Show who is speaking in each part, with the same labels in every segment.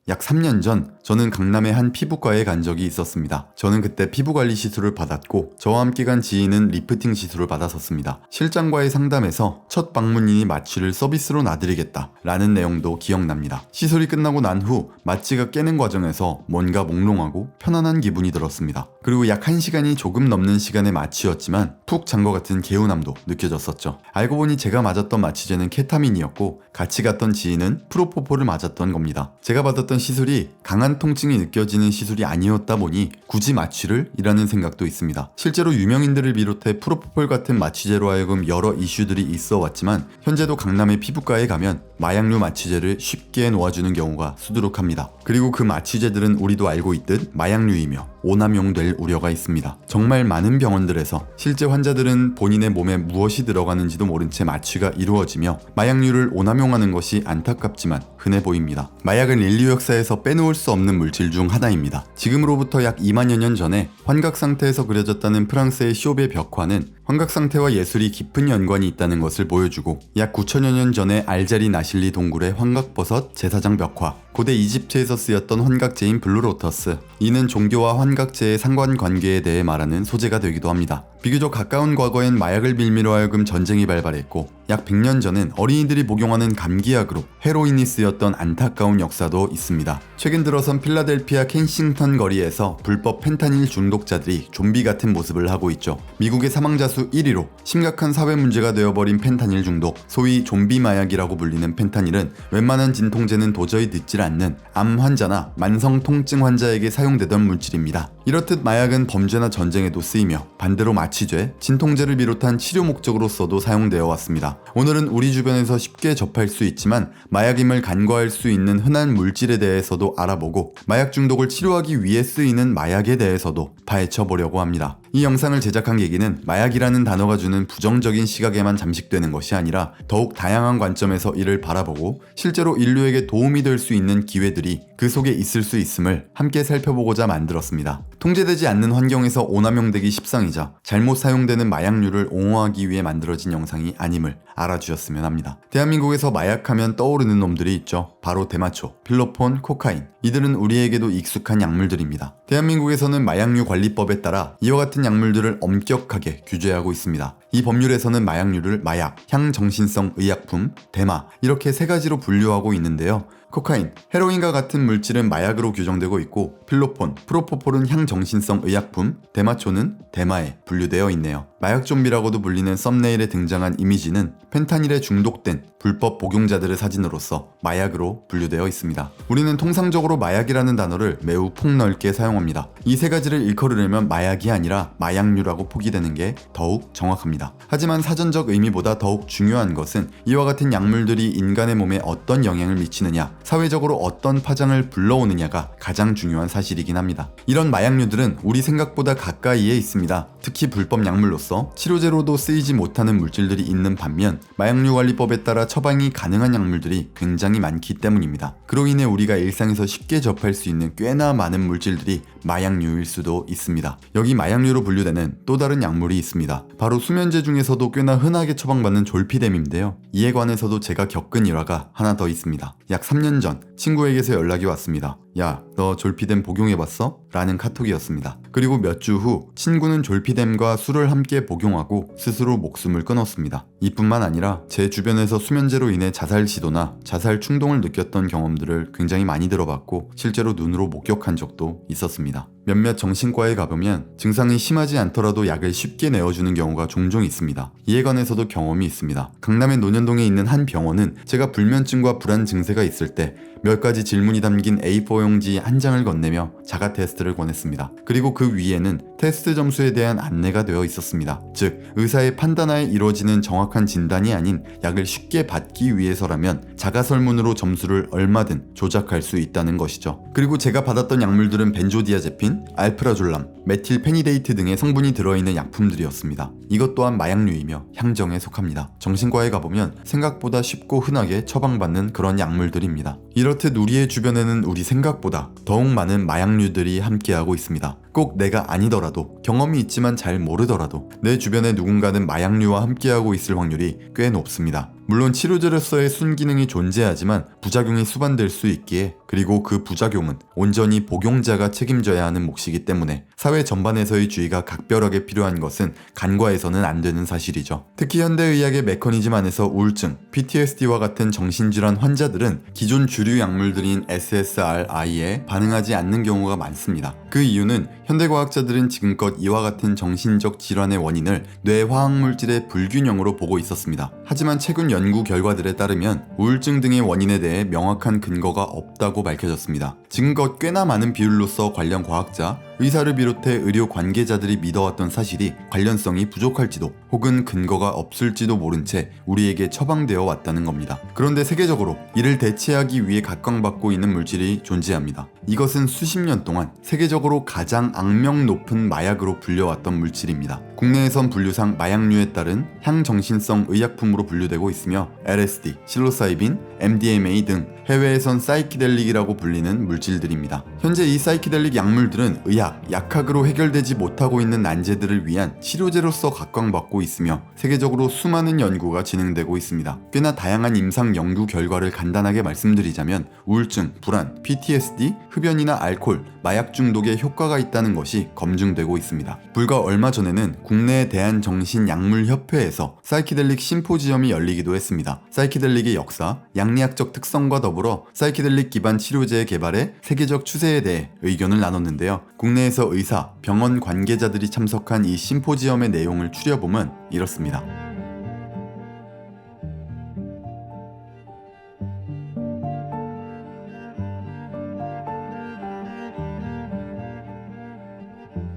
Speaker 1: 약 3년 전 저는 강남의 한 피부과에 간 적이 있었습니다. 저는 그때 피부관리 시술을 받았고 저와 함께 간 지인은 리프팅 시술을 받았었습니다. 실장과의 상담에서 첫 방문이니 마취를 서비스로 놔드리겠다 라는 내용도 기억납니다. 시술이 끝나고 난 후 마취가 깨는 과정에서 뭔가 몽롱하고 편안한 기분이 들었습니다. 그리고 약 1시간이 조금 넘는 시간의 마취였지만 푹 잔 것 같은 개운함도 느껴졌었죠. 알고 보니 제가 맞았던 마취제는 케타민이었고 같이 갔던 지인은 프로포폴을 맞았던 겁니다. 제가 받았던 시술이 강한 통증이 느껴지는 시술이 아니었다 보니 굳이 마취를? 이라는 생각도 있습니다. 실제로 유명인들을 비롯해 프로포폴 같은 마취제로 하여금 여러 이슈들이 있어 왔지만 현재도 강남의 피부과에 가면 마약류 마취제를 쉽게 놓아주는 경우가 수두룩합니다. 그리고 그 마취제들은 우리도 알고 있듯 마약류이며 오남용될 우려가 있습니다. 정말 많은 병원들에서 실제 환자들은 본인의 몸에 무엇이 들어가는지도 모른 채 마취가 이루어지며 마약류를 오남용하는 것이 안타깝지만 흔해 보입니다. 마약은 인류 역사에서 빼놓을 수 없는 물질 중 하나입니다. 지금으로부터 약 2만여 년 전에 환각 상태에서 그려졌다는 프랑스의 쇼베 벽화는 환각 상태와 예술이 깊은 연관이 있다는 것을 보여주고 약 9천여 년 전에 알자리 나실리 동굴의 환각버섯 제사장 벽화, 고대 이집트에서 쓰였던 환각제인 블루로터스, 이는 종교와 환각제의 상관관계에 대해 말하는 소재가 되기도 합니다. 비교적 가까운 과거엔 마약을 빌미로 하여금 전쟁이 발발했고 약 100년 전엔 어린이들이 복용하는 감기약으로 헤로인이 쓰였던 안타까운 역사도 있습니다. 최근 들어선 필라델피아 켄싱턴 거리에서 불법 펜타닐 중독자들이 좀비 같은 모습을 하고 있죠. 미국의 사망자 수 1위로 심각한 사회 문제가 되어버린 펜타닐 중독, 소위 좀비 마약이라고 불리는 펜타닐은 웬만한 진통제는 도저히 늦질 않는 암 환자나 만성 통증 환자에게 사용되던 물질입니다. 이렇듯 마약은 범죄나 전쟁에도 쓰이며 반대로 마취제, 진통제를 비롯한 치료 목적으로서도 사용되어 왔습니다. 오늘은 우리 주변에서 쉽게 접할 수 있지만 마약임을 간과할 수 있는 흔한 물질에 대해서도 알아보고 마약 중독을 치료하기 위해 쓰이는 마약에 대해서도 파헤쳐 보려고 합니다. 이 영상을 제작한 계기는 마약이라는 단어가 주는 부정적인 시각에만 잠식되는 것이 아니라 더욱 다양한 관점에서 이를 바라보고 실제로 인류에게 도움이 될 수 있는 기회들이 그 속에 있을 수 있음을 함께 살펴보고자 만들었습니다. 통제되지 않는 환경에서 오남용되기 십상이자 잘못 사용되는 마약류를 옹호하기 위해 만들어진 영상이 아님을 알아주셨으면 합니다. 대한민국에서 마약하면 떠오르는 놈들이 있죠. 바로 대마초, 필로폰, 코카인. 이들은 우리에게도 익숙한 약물들입니다. 대한민국에서는 마약류 관리법에 따라 이와 같은 약물들을 엄격하게 규제하고 있습니다. 이 법률에서는 마약류를 마약, 향정신성 의약품, 대마 이렇게 세 가지로 분류하고 있는데요. 코카인, 헤로인과 같은 물질은 마약으로 규정되고 있고 필로폰, 프로포폴은 향정신성 의약품, 대마초는 대마에 분류되어 있네요. 마약 좀비라고도 불리는 썸네일에 등장한 이미지는 펜타닐에 중독된 불법 복용자들의 사진으로서 마약으로 분류되어 있습니다. 우리는 통상적으로 마약이라는 단어를 매우 폭넓게 사용합니다. 이 세 가지를 일컬으려면 마약이 아니라 마약류라고 포기되는 게 더욱 정확합니다. 하지만 사전적 의미보다 더욱 중요한 것은 이와 같은 약물들이 인간의 몸에 어떤 영향을 미치느냐, 사회적으로 어떤 파장을 불러오느냐가 가장 중요한 사실이긴 합니다. 이런 마약류들은 우리 생각보다 가까이에 있습니다. 특히 불법 약물로서 치료제로도 쓰이지 못하는 물질들이 있는 반면 마약류 관리법에 따라 처방이 가능한 약물들이 굉장히 많기 때문입니다. 그로 인해 우리가 일상에서 쉽게 접할 수 있는 꽤나 많은 물질들이 마약류일 수도 있습니다. 여기 마약류로 분류되는 또 다른 약물이 있습니다. 바로 수면제 중에서도 꽤나 흔하게 처방받는 졸피뎀인데요. 이에 관해서도 제가 겪은 일화가 하나 더 있습니다. 약 3년 전 친구에게서 연락이 왔습니다. 야, 너 졸피뎀 복용해봤어? 라는 카톡이었습니다. 그리고 몇 주 후 친구는 졸피뎀과 술을 함께 복용하고 스스로 목숨을 끊었습니다. 이뿐만 아니라 제 주변에서 수면제로 인해 자살 시도나 자살 충동을 느꼈던 경험들을 굉장히 많이 들어봤고 실제로 눈으로 목격한 적도 있었습니다. 몇몇 정신과에 가보면 증상이 심하지 않더라도 약을 쉽게 내어주는 경우가 종종 있습니다. 이에 관해서도 경험이 있습니다. 강남의 논현동에 있는 한 병원은 제가 불면증과 불안 증세가 있을 때 몇 가지 질문이 담긴 A4용지 한 장을 건네며 자가 테스트를 권했습니다. 그리고 그 위에는 테스트 점수에 대한 안내가 되어 있었습니다. 즉, 의사의 판단하에 이루어지는 정확한 진단이 아닌 약을 쉽게 받기 위해서라면 자가 설문으로 점수를 얼마든 조작할 수 있다는 것이죠. 그리고 제가 받았던 약물들은 벤조디아제핀, 알프라졸람, 메틸페니데이트 등의 성분이 들어있는 약품들이었습니다. 이것 또한 마약류이며 향정에 속합니다. 정신과에 가보면 생각보다 쉽고 흔하게 처방받는 그런 약물들입니다. 이렇듯 우리의 주변에는 우리 생각보다 더욱 많은 마약류들이 함께하고 있습니다. 꼭 내가 아니더라도 경험이 있지만 잘 모르더라도 내 주변에 누군가는 마약류와 함께하고 있을 확률이 꽤 높습니다. 물론 치료제로서의 순기능이 존재하지만 부작용이 수반될 수 있기에, 그리고 그 부작용은 온전히 복용자가 책임져야 하는 몫이기 때문에 사회 전반에서의 주의가 각별하게 필요한 것은 간과해서는 안 되는 사실이죠. 특히 현대의학의 메커니즘 안에서 우울증, PTSD와 같은 정신질환 환자들은 기존 주류 약물들인 SSRI에 반응하지 않는 경우가 많습니다. 그 이유는 현대과학자들은 지금껏 이와 같은 정신적 질환의 원인을 뇌 화학물질의 불균형으로 보고 있었습니다. 하지만 최근 연구 결과들에 따르면 우울증 등의 원인에 대해 명확한 근거가 없다고 밝혀졌습니다. 지금껏 꽤나 많은 비율로서 관련 과학자, 의사를 비롯해 의료 관계자들이 믿어왔던 사실이 관련성이 부족할지도 혹은 근거가 없을지도 모른 채 우리에게 처방되어 왔다는 겁니다. 그런데 세계적으로 이를 대체하기 위해 각광받고 있는 물질이 존재합니다. 이것은 수십 년 동안 세계적으로 가장 악명 높은 마약으로 불려왔던 물질입니다. 국내에선 분류상 마약류에 따른 향정신성 의약품으로 분류되고 있으며 LSD, 실로사이빈, MDMA 등 해외에선 사이키델릭이라고 불리는 물질들입니다. 현재 이 사이키델릭 약물들은 의학, 약학으로 해결되지 못하고 있는 난제들을 위한 치료제로서 각광받고 있으며 세계적으로 수많은 연구가 진행되고 있습니다. 꽤나 다양한 임상 연구 결과를 간단하게 말씀드리자면 우울증, 불안, PTSD, 흡연이나 알코올, 마약 중독에 효과가 있다는 것이 검증되고 있습니다. 불과 얼마 전에는 국내 대한정신약물협회에서 사이키델릭 심포지엄이 열리기도 했습니다. 사이키델릭의 역사, 양리학적 특성과 더불어 사이키델릭 기반 치료제의 개발에 세계적 추세에 대해 의견을 나눴는데요. 국내에서 의사, 병원 관계자들이 참석한 이 심포지엄의 내용을 추려보면 이렇습니다.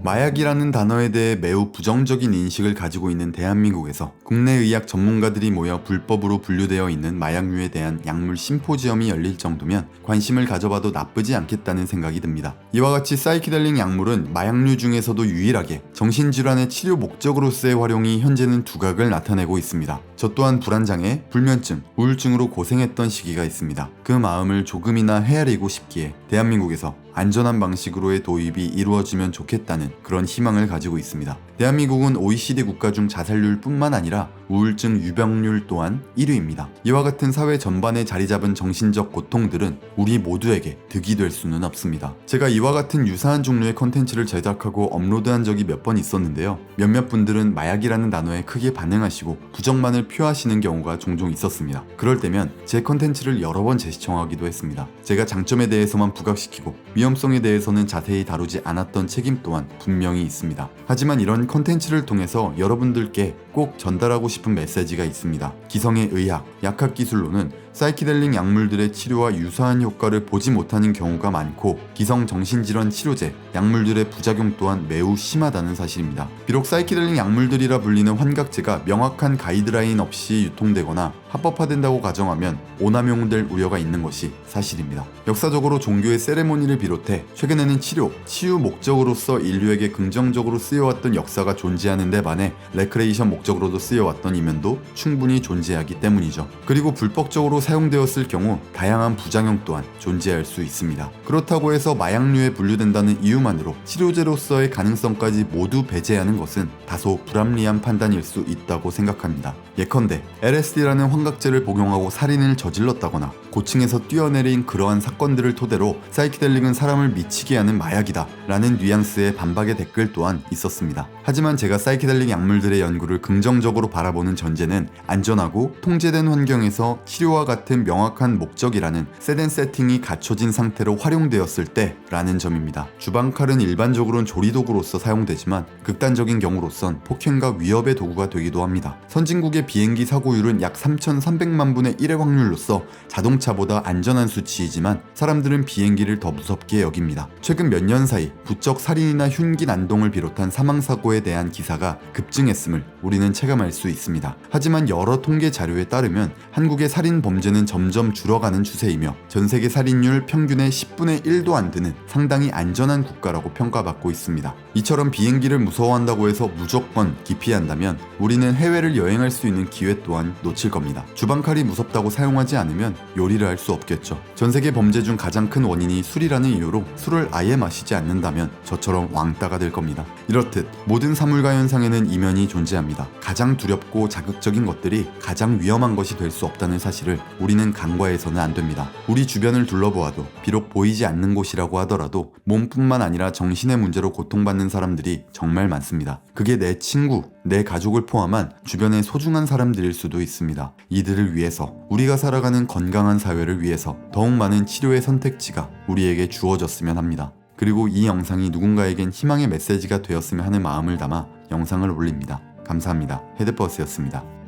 Speaker 1: 마약이라는 단어에 대해 매우 부정적인 인식을 가지고 있는 대한민국에서 국내 의학 전문가들이 모여 불법으로 분류되어 있는 마약류에 대한 약물 심포지엄이 열릴 정도면 관심을 가져봐도 나쁘지 않겠다는 생각이 듭니다. 이와 같이 사이키델릭 약물은 마약류 중에서도 유일하게 정신질환의 치료 목적으로서의 활용이 현재는 두각을 나타내고 있습니다. 저 또한 불안장애, 불면증, 우울증으로 고생했던 시기가 있습니다. 그 마음을 조금이나 헤아리고 싶기에 대한민국에서 안전한 방식으로의 도입이 이루어지면 좋겠다는 그런 희망을 가지고 있습니다. 대한민국은 OECD 국가 중 자살률 뿐만 아니라 우울증 유병률 또한 1위입니다. 이와 같은 사회 전반에 자리 잡은 정신적 고통들은 우리 모두에게 득이 될 수는 없습니다. 제가 이와 같은 유사한 종류의 컨텐츠를 제작하고 업로드한 적이 몇 번 있었는데요. 몇몇 분들은 마약이라는 단어에 크게 반응하시고 부정만을 표하시는 경우가 종종 있었습니다. 그럴 때면 제 컨텐츠를 여러 번 재시청하기도 했습니다. 제가 장점에 대해서만 부각시키고 위험성에 대해서는 자세히 다루지 않았던 책임 또한 분명히 있습니다. 하지만 이런 컨텐츠를 통해서 여러분들께 꼭 전달하고 싶은 메시지가 있습니다. 기성의 의학, 약학기술로는 사이키델릭 약물들의 치료와 유사한 효과를 보지 못하는 경우가 많고 기성 정신질환 치료제, 약물들의 부작용 또한 매우 심하다는 사실입니다. 비록 사이키델릭 약물들이라 불리는 환각제가 명확한 가이드라인 없이 유통되거나 합법화된다고 가정하면 오남용될 우려가 있는 것이 사실입니다. 역사적으로 종교의 세레모니를 비롯해 최근에는 치유 목적으로서 인류에게 긍정적으로 쓰여왔던 역사가 존재하는 데 반해 레크레이션 목적으로도 쓰여왔던 이면도 충분히 존재하기 때문이죠. 그리고 불법적으로 사용되었을 경우 다양한 부작용 또한 존재할 수 있습니다. 그렇다고 해서 마약류에 분류된다는 이유만으로 치료제로서의 가능성까지 모두 배제하는 것은 다소 불합리한 판단일 수 있다고 생각합니다. 예컨대 LSD라는 환각제를 복용하고 살인을 저질렀다거나 고층에서 뛰어내린 그러한 사건들을 토대로 사이키델릭은 사람을 미치게 하는 마약이다 라는 뉘앙스의 반박의 댓글 또한 있었습니다. 하지만 제가 사이키델릭 약물들의 연구를 긍정적으로 바라보는 전제는 안전하고 통제된 환경에서 치료와 같은 명확한 목적이라는 셋앤 세팅이 갖춰진 상태로 활용되었을 때 라는 점입니다. 주방칼은 일반적으로는 조리도구로서 사용되지만 극단적인 경우로선 폭행과 위협의 도구가 되기도 합니다. 선진국의 비행기 사고율은 약 3,300만 분의 1의 확률로서 자동차보다 안전한 수치이지만 사람들은 비행기를 더 무섭게 여깁니다. 최근 몇 년 사이 부쩍 살인이나 흉기 난동을 비롯한 사망사고에 대한 기사가 급증했음을 우리는 체감할 수 있습니다. 하지만 여러 통계 자료에 따르면 한국의 살인 범죄는 점점 줄어가는 추세이며 전세계 살인율 평균의 10분의 1도 안 되는 상당히 안전한 국가라고 평가받고 있습니다. 이처럼 비행기를 무서워한다고 해서 무조건 기피한다면 우리는 해외를 여행할 수 있는 기회 또한 놓칠 겁니다. 있습니다. 주방칼이 무섭다고 사용하지 않으면 요리를 할 수 없겠죠. 전 세계 범죄 중 가장 큰 원인이 술이라는 이유로 술을 아예 마시지 않는다면 저처럼 왕따가 될 겁니다. 이렇듯 모든 사물과 현상에는 이면이 존재합니다. 가장 두렵고 자극적인 것들이 가장 위험한 것이 될 수 없다는 사실을 우리는 간과해서는 안 됩니다. 우리 주변을 둘러보아도 비록 보이지 않는 곳이라고 하더라도 몸뿐만 아니라 정신의 문제로 고통받는 사람들이 정말 많습니다. 그게 내 친구, 내 가족을 포함한 주변의 소중한 사람들일 수도 있습니다. 이들을 위해서, 우리가 살아가는 건강한 사회를 위해서 더욱 많은 치료의 선택지가 우리에게 주어졌으면 합니다. 그리고 이 영상이 누군가에겐 희망의 메시지가 되었으면 하는 마음을 담아 영상을 올립니다. 감사합니다. 헤드버스였습니다.